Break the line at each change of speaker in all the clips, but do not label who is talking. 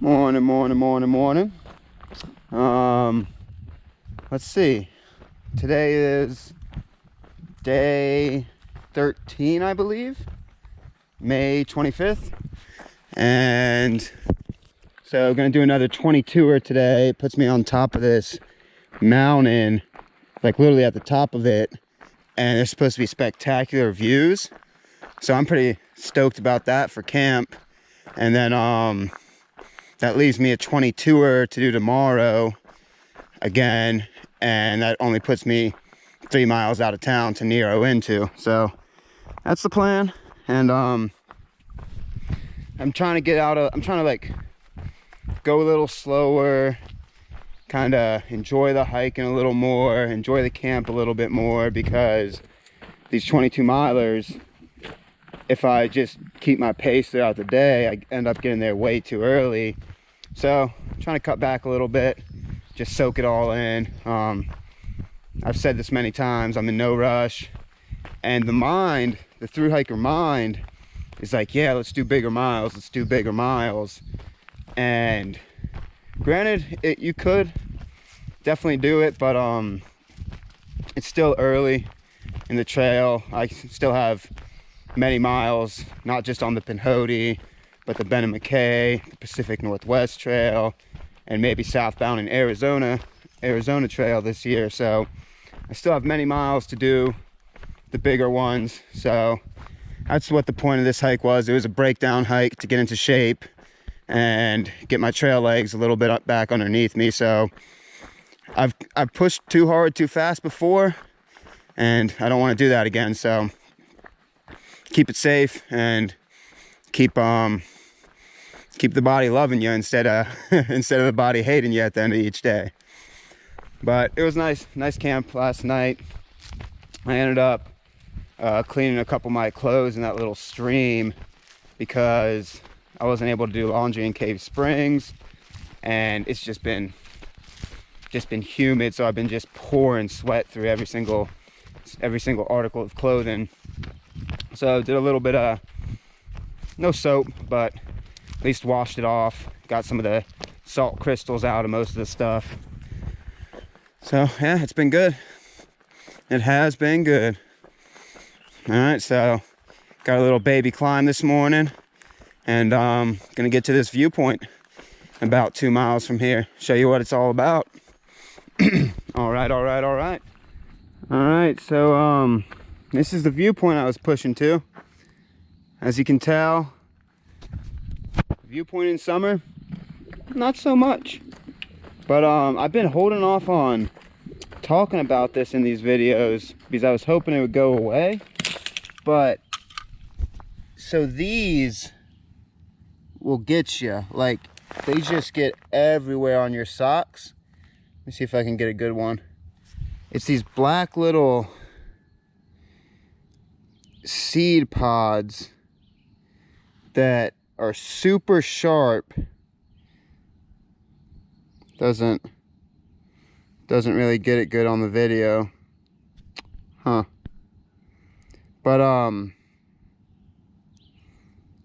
Morning. Let's see. Today is day 13, I believe. May 25th. And so I'm going to do another 22er today. It puts me on top of this mountain, like literally at the top of it. And there's supposed to be spectacular views. So I'm pretty stoked about that for camp. And then that leaves me a 22er to do tomorrow again, and that only puts me 3 miles out of town to Nero into. So that's the plan. And I'm trying to like go a little slower, kind of enjoy the hiking a little more, enjoy the camp a little bit more, because these 22 milers, if I just keep my pace throughout the day, I end up getting there way too early. So I'm trying to cut back a little bit, just soak it all in. I've said this many times, I'm in no rush. And the thru hiker mind is like, yeah, let's do bigger miles. And granted, you could definitely do it, but it's still early in the trail. I still have many miles, not just on the Pinhoti, but the Ben and McKay, the Pacific Northwest Trail, and maybe southbound in Arizona Trail this year. So I still have many miles to do the bigger ones. So that's what the point of this hike was. It was a breakdown hike to get into shape and get my trail legs a little bit up back underneath me. So I've pushed too hard, too fast before, and I don't want to do that again. So keep it safe and keep the body loving you instead of the body hating you at the end of each day. But it was nice camp last night. I ended up cleaning a couple of my clothes in that little stream because I wasn't able to do laundry in Cave Springs, and it's just been humid, so I've been just pouring sweat through every single article of clothing. So did a little bit of, no soap, but at least washed it off. Got some of the salt crystals out of most of the stuff. So yeah, it's been good. It has been good. All right, so got a little baby climb this morning, and gonna get to this viewpoint about 2 miles from here. Show you what it's all about. All right. So this is the viewpoint I was pushing to. As you can tell, viewpoint in summer, not so much. But I've been holding off on talking about this in these videos because I was hoping it would go away. But so these will get you, like, they just get everywhere on your socks. Let me see if I can get a good one. It's these black little seed pods that are super sharp. Doesn't really get it good on the video, huh? But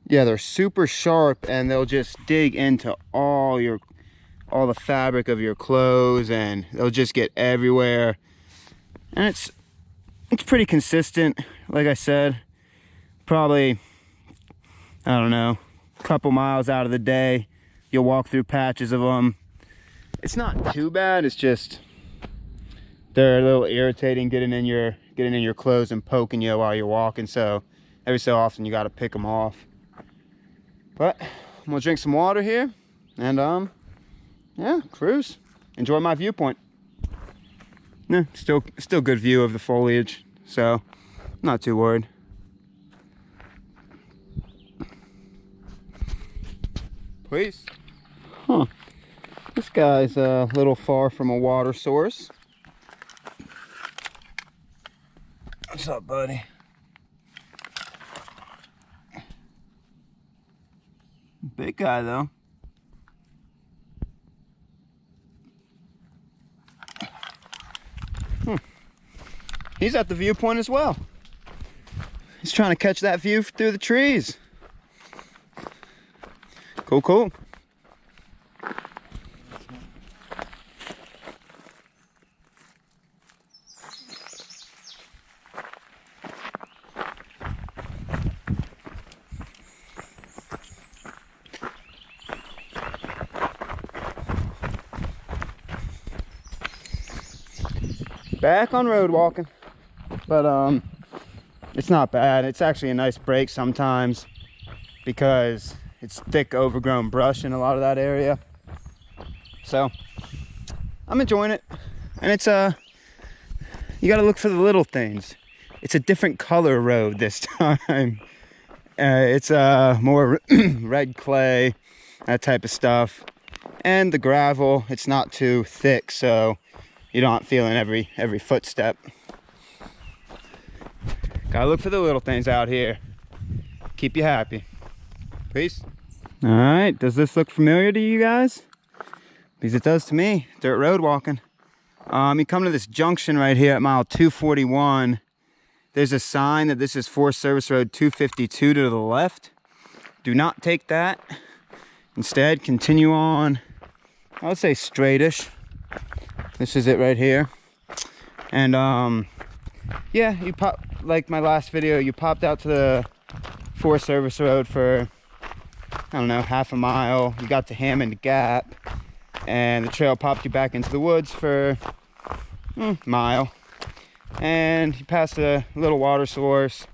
yeah, they're super sharp, and they'll just dig into all the fabric of your clothes, and they'll just get everywhere. And it's pretty consistent. Like I said, probably, I don't know, a couple miles out of the day, you'll walk through patches of them. It's not too bad. It's just they're a little irritating getting in your clothes and poking you while you're walking. So every so often you got to pick them off. But I'm gonna drink some water here, and yeah, cruise. Enjoy my viewpoint. Yeah, still good view of the foliage, so not too worried. Please. Huh. This guy's a little far from a water source. What's up, buddy? Big guy, though. He's at the viewpoint as well. He's trying to catch that view through the trees. Cool. Back on road walking. But it's not bad. It's actually a nice break sometimes because it's thick overgrown brush in a lot of that area. So I'm enjoying it. And it's you gotta look for the little things. It's a different color road this time. It's more red clay, that type of stuff. And the gravel, it's not too thick, so you're not feeling every footstep. Gotta look for the little things out here. Keep you happy. Peace. All right, does this look familiar to you guys? Because it does to me. Dirt road walking. You come to this junction right here at mile 241. There's a sign that this is Forest Service Road 252 to the left. Do not take that. Instead, continue on, I would say straightish. This is it right here. And yeah, you pop, like my last video, you popped out to the Forest Service Road for, I don't know, half a mile. You got to Hammond Gap, and the trail popped you back into the woods for a mile. And you pass a little water source,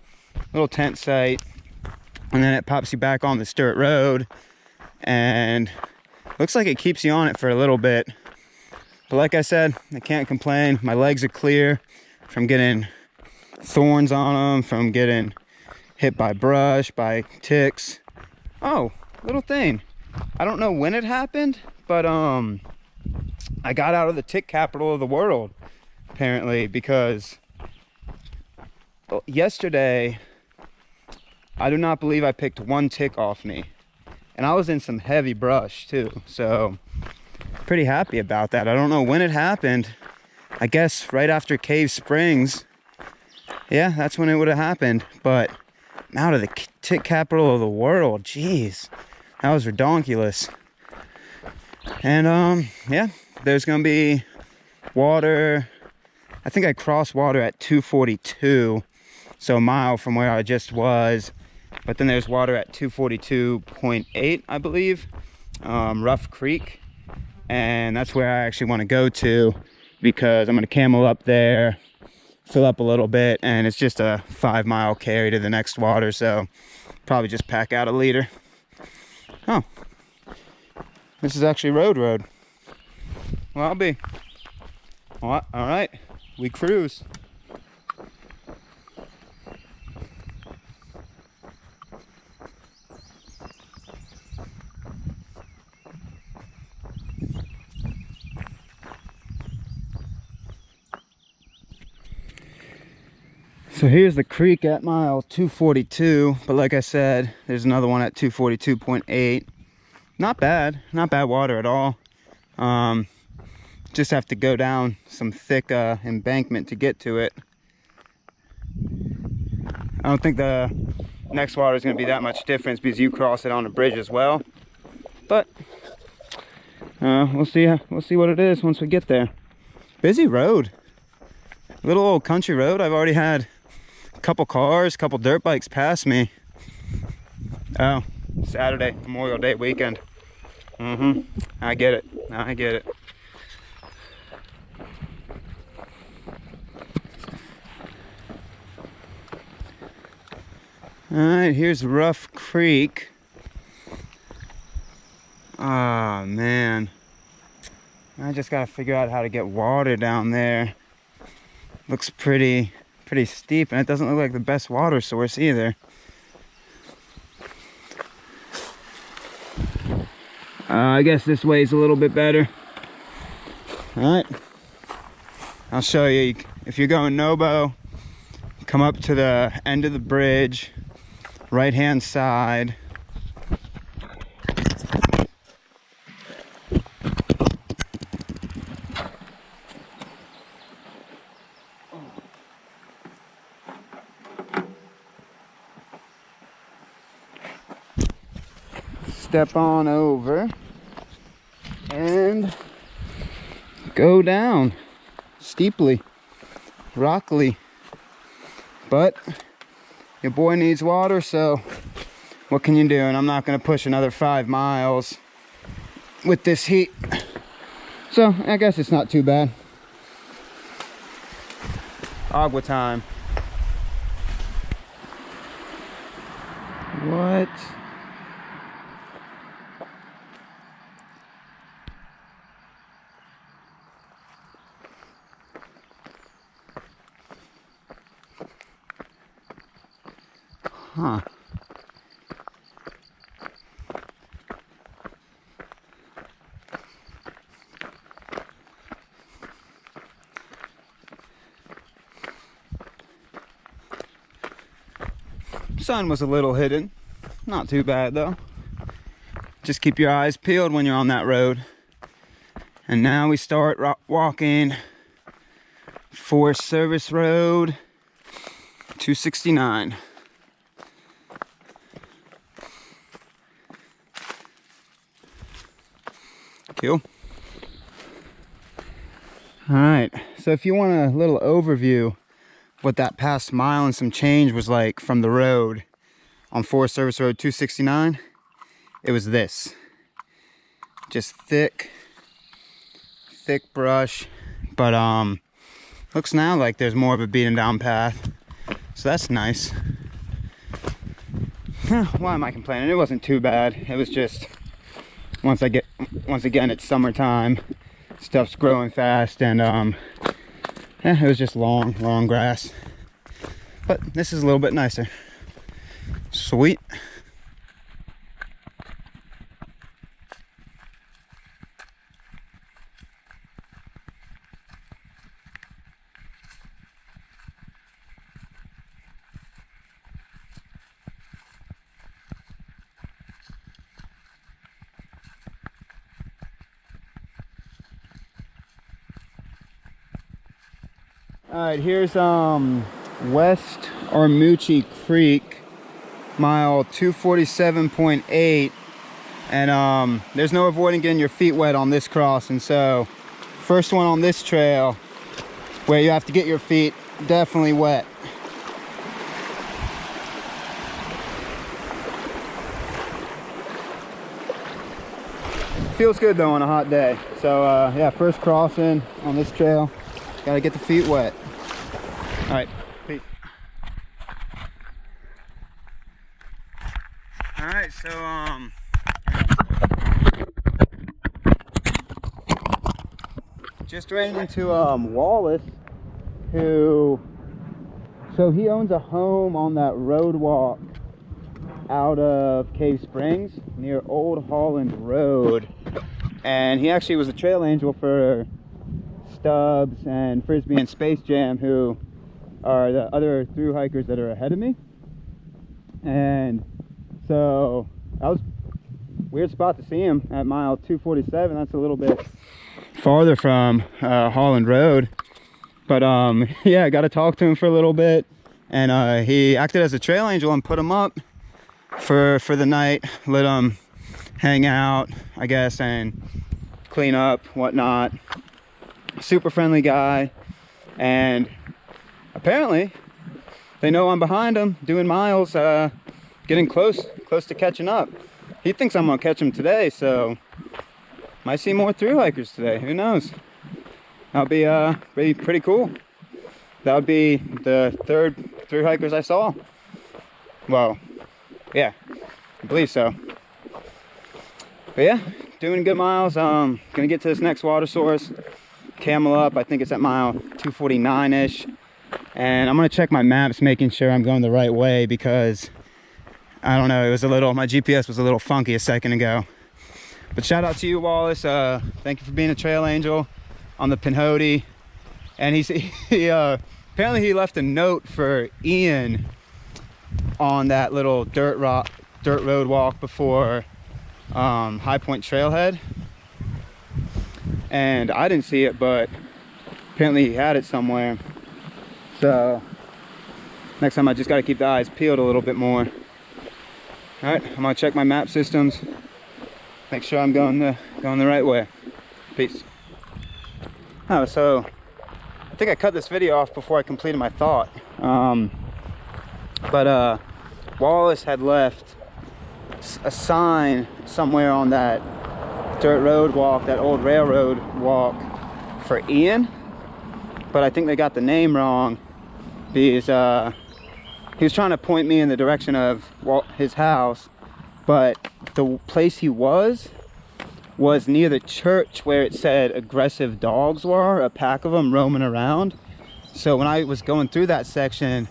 little tent site, and then it pops you back on this dirt road. And looks like it keeps you on it for a little bit. But like I said, I can't complain. My legs are clear from getting thorns on them, from getting hit by brush, by ticks. Oh, little thing. I don't know when it happened, but I got out of the tick capital of the world, apparently, because yesterday, I do not believe I picked one tick off me. And I was in some heavy brush too, so pretty happy about that. I don't know when it happened. I guess right after Cave Springs. Yeah, that's when it would have happened. But I'm out of the tick capital of the world. Jeez, that was redonkulous. And yeah, there's gonna be water. I think I crossed water at 242, so a mile from where I just was. But then there's water at 242.8, I believe, Rough Creek. And that's where I actually want to go to, because I'm going to camel up there, fill up a little bit, and it's just a 5-mile carry to the next water. So probably just pack out a liter. Oh, this is actually road. Well, I'll be. All right, we cruise. So here's the creek at mile 242, but like I said, there's another one at 242.8. Not bad water at all. Just have to go down some thick embankment to get to it. I don't think the next water is going to be that much difference because you cross it on a bridge as well. But we'll see what it is once we get there. Busy road, little old country road. I've already had couple cars, couple dirt bikes pass me. Oh, Saturday, Memorial Day weekend. I get it. All right, here's Rough Creek. Oh man, I just gotta figure out how to get water down there. Looks pretty steep, and it doesn't look like the best water source either. I guess this way is a little bit better. All right, I'll show you. If you're going Nobo, come up to the end of the bridge, right hand side. Step on over and go down steeply, rockily, but your boy needs water, so what can you do? And I'm not going to push another 5 miles with this heat, so I guess it's not too bad. Agua time. What? Huh. Sun was a little hidden. Not too bad though. Just keep your eyes peeled when you're on that road. And now we start walking Forest Service Road 269. Cool. All right, so if you want a little overview what that past mile and some change was like from the road on Forest Service Road 269, it was this. Just thick brush, but looks now like there's more of a beaten down path, so that's nice. Why am I complaining? It wasn't too bad. It was just once again it's summertime, stuff's growing fast, and it was just long grass, but this is a little bit nicer. Sweet. All right, here's West Armuchee Creek, mile 247.8, and there's no avoiding getting your feet wet on this crossing. So first one on this trail where you have to get your feet definitely wet. Feels good though on a hot day. So yeah, first crossing on this trail, gotta get the feet wet. All right, peace. All right, so just ran into Wallace, who, so he owns a home on that road walk out of Cave Springs near Old Holland Road, and he actually was a trail angel for Stubbs and Frisbee and Space Jam, who are the other through hikers that are ahead of me. And so that was a weird spot to see him at mile 247. That's a little bit farther from Holland Road, but yeah, I got to talk to him for a little bit, and he acted as a trail angel and put him up for the night, let him hang out, I guess, and clean up, whatnot. Super friendly guy, and apparently they know I'm behind him doing miles, getting close to catching up. He thinks I'm gonna catch him today, so might see more through hikers today. Who knows? That'll be pretty cool. That would be the third through hikers I saw. Well, yeah, I believe so. But yeah, doing good miles. Gonna get to this next water source, camel up. I think it's at mile 249-ish. And I'm gonna check my maps, making sure I'm going the right way, because I don't know, my GPS was a little funky a second ago. But shout out to you, Wallace. Thank you for being a trail angel on the Pinhoti. And he apparently he left a note for Ian on that little dirt road walk before High Point Trailhead, and I didn't see it, but apparently he had it somewhere. So next time I just got to keep the eyes peeled a little bit more. All right, I'm gonna check my map systems, make sure I'm going the right way. Peace. Oh, so I think I cut this video off before I completed my thought. But Wallace had left a sign somewhere on that dirt road walk, that old railroad walk, for Ian, but I think they got the name wrong, Because he was trying to point me in the direction of his house, but the place he was near the church where it said aggressive dogs were, a pack of them roaming around. So when I was going through that section,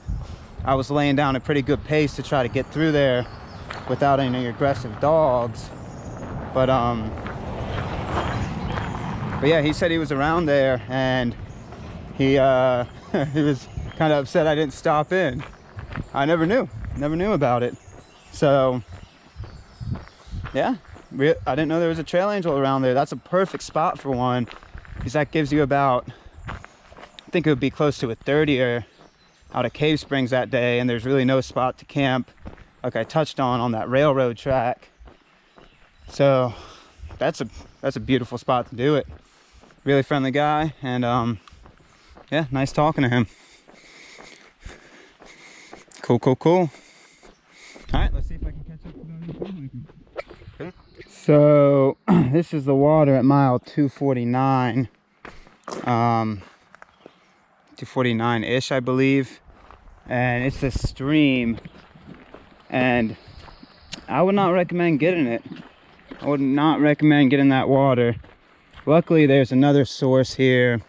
I was laying down a pretty good pace to try to get through there without any aggressive dogs. But yeah, he said he was around there, and he he was kind of upset I didn't stop in. I never knew about it. So yeah, I didn't know there was a trail angel around there. That's a perfect spot for one, because that gives you about, I think it would be close to a 30er out of Cave Springs that day, and there's really no spot to camp like I touched on that railroad track. So that's a beautiful spot to do it. Really friendly guy, and yeah, nice talking to him. Cool. All right, let's see if I can catch up with you. Okay. So this is the water at mile 249, 249-ish, I believe, and it's a stream, and I would not recommend getting it. I would not recommend getting that water. Luckily, there's another source here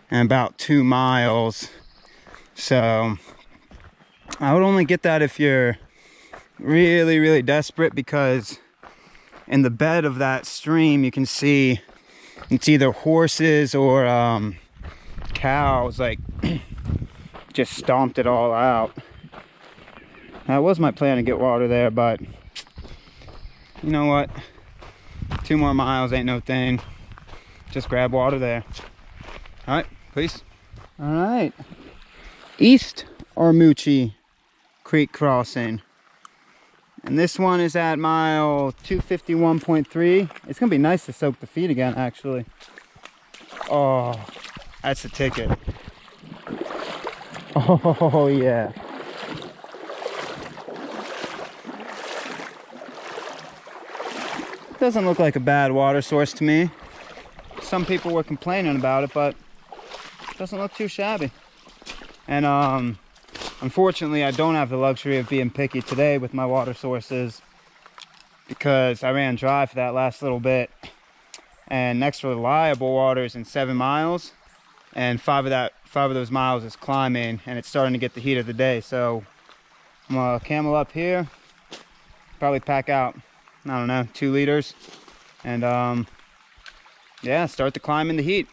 and about 2 miles, so I would only get that if you're really desperate, because in the bed of that stream you can see it's either horses or cows, like just stomped it all out. That was my plan to get water there, but you know what, 2 more miles ain't no thing. Just grab water there. All right, please. All right, East Armuchee Creek crossing, and this one is at mile 251.3. It's gonna be nice to soak the feet again, actually. Oh, that's a ticket. Oh yeah. Doesn't look like a bad water source to me. Some people were complaining about it, but it doesn't look too shabby. And unfortunately, I don't have the luxury of being picky today with my water sources, because I ran dry for that last little bit, and next reliable water is in 7 miles, and 5 of those miles is climbing, and it's starting to get the heat of the day. So I'm gonna camel up here, probably pack out, I don't know, 2 liters, and yeah, start to climb in the heat.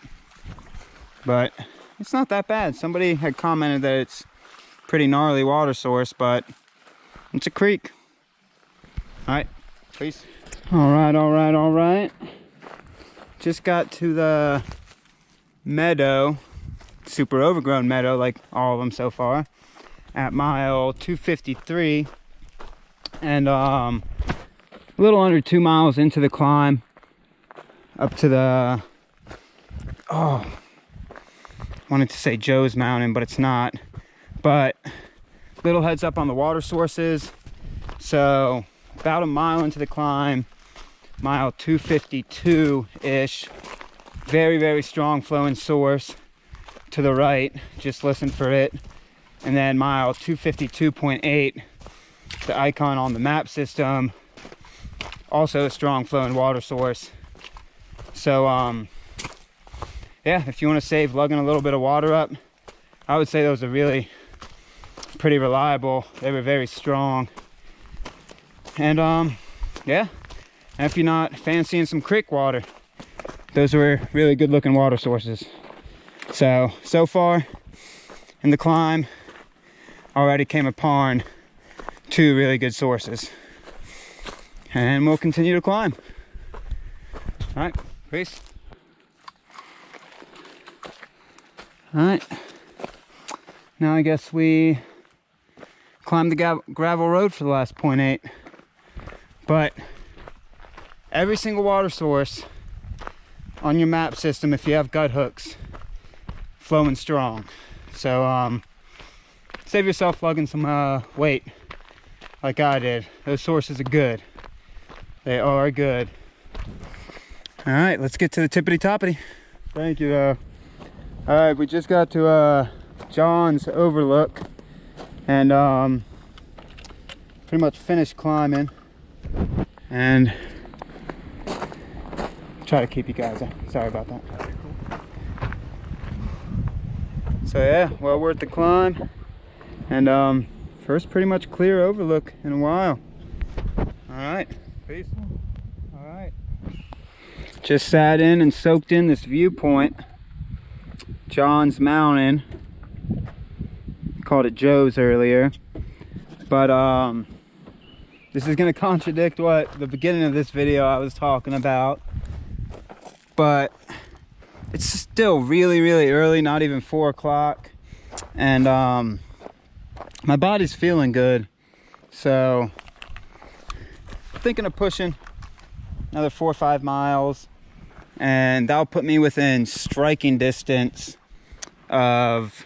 But it's not that bad. Somebody had commented that it's pretty gnarly water source, but it's a creek. All right, please. All right. Just got to the meadow, super overgrown meadow, like all of them so far, at mile 253, and a little under 2 miles into the climb up to the, wanted to say Joe's Mountain, but it's not. But little heads up on the water sources. So about a mile into the climb, mile 252-ish, very strong flowing source to the right, just listen for it. And then mile 252.8, the icon on the map system, also a strong flowing water source. So yeah, if you want to save lugging a little bit of water up, I would say those are really pretty reliable. They were very strong. And yeah, and if you're not fancying some creek water, those were really good looking water sources. So far in the climb, already came upon 2 really good sources, and we'll continue to climb. All right, peace. All right, now I guess we climbed the gravel road for the last 0.8, but every single water source on your map system, if you have gut hooks, flowing strong. So save yourself lugging some weight like I did. Those sources are good. They are good. All right, let's get to the tippity toppity. Thank you though. All right, we just got to John's overlook and pretty much finished climbing, and try to keep you guys sorry about that. So yeah, well worth the climb, and first pretty much clear overlook in a while. All right, peace. All right, just sat in and soaked in this viewpoint, John's Mountain. Called it Joe's earlier, but this is going to contradict what the beginning of this video I was talking about, but it's still really early, not even 4 o'clock, and my body's feeling good, so I'm thinking of pushing another 4 or 5 miles, and that'll put me within striking distance of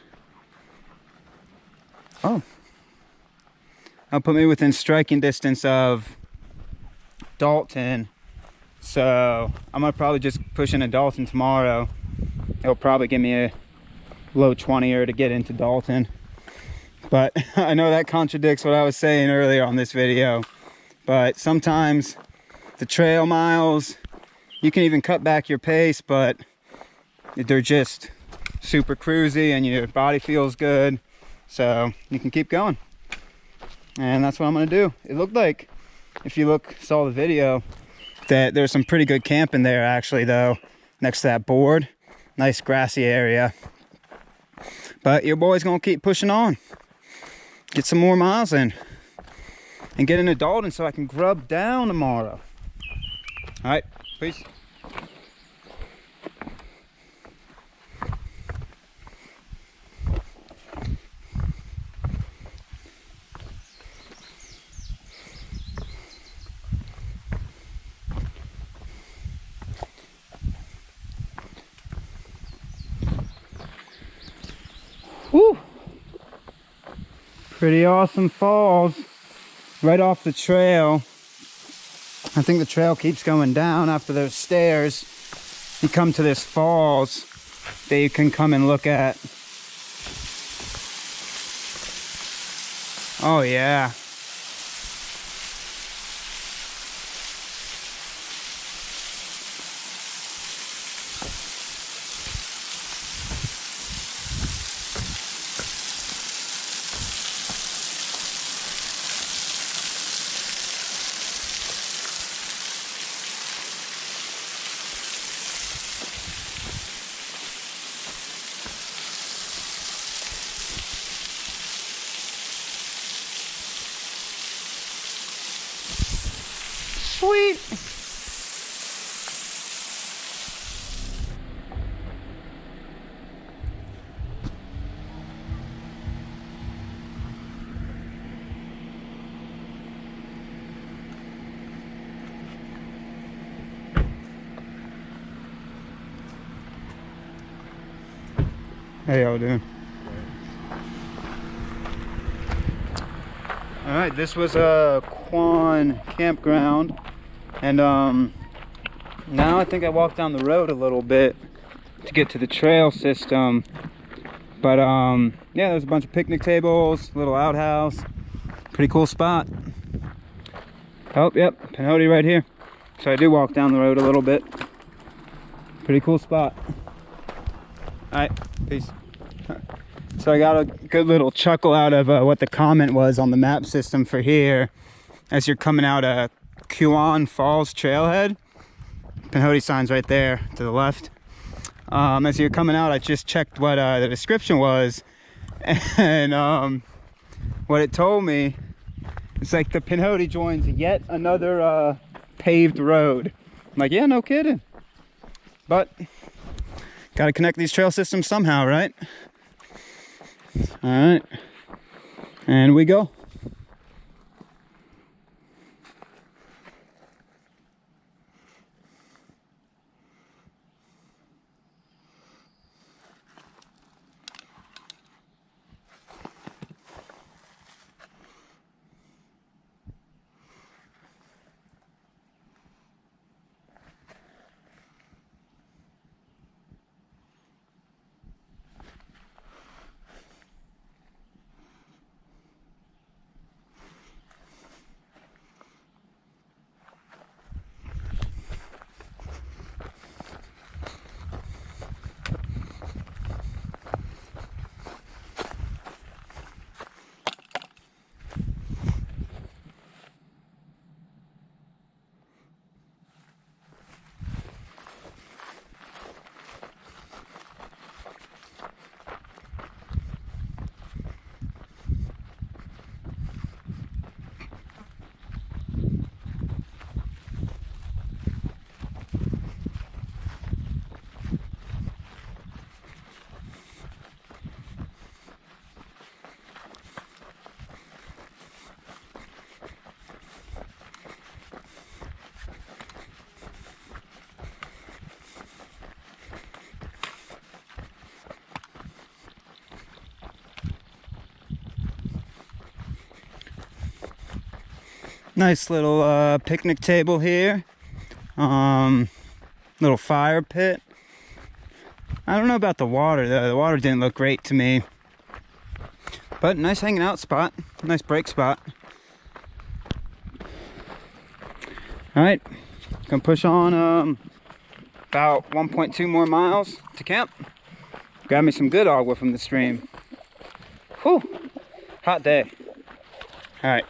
I'll put me within striking distance of Dalton. So I'm gonna probably just push into Dalton tomorrow. It'll probably give me a low 20er to get into Dalton, but I know that contradicts what I was saying earlier on this video. But sometimes the trail miles, you can even cut back your pace, but they're just super cruisy and your body feels good, so you can keep going. And that's what I'm gonna do. It looked like, if you saw the video, that there's some pretty good camping there actually though, next to that board. Nice grassy area. But your boy's gonna keep pushing on. Get some more miles in. And get into Dalton so I can grub down tomorrow. All right, peace. Woo! Pretty awesome falls right off the trail. I think the trail keeps going down after those stairs. You come to this falls that you can come and look at. Oh yeah. Sweet. How y'all doing? All right, this was a Quan campground, and now I think I walked down the road a little bit to get to the trail system, but yeah, there's a bunch of picnic tables, little outhouse, pretty cool spot. Oh yep, Pinhoti right here. So I do walk down the road a little bit. Pretty cool spot. All right, peace. So I got a good little chuckle out of what the comment was on the map system for here. As you're coming out of Kuan Falls Trailhead, Pinhoti sign's right there to the left. As you're coming out, I just checked what the description was, and what it told me, it's like the Pinhoti joins yet another paved road. I'm like, yeah, no kidding. But gotta connect these trail systems somehow, right? All right, and we go. Nice little picnic table here. Little fire pit. I don't know about the water though. The water didn't look great to me. But nice hanging out spot. Nice break spot. Alright. Gonna push on about 1.2 more miles to camp. Grab me some good agua from the stream. Whew. Hot day. Alright.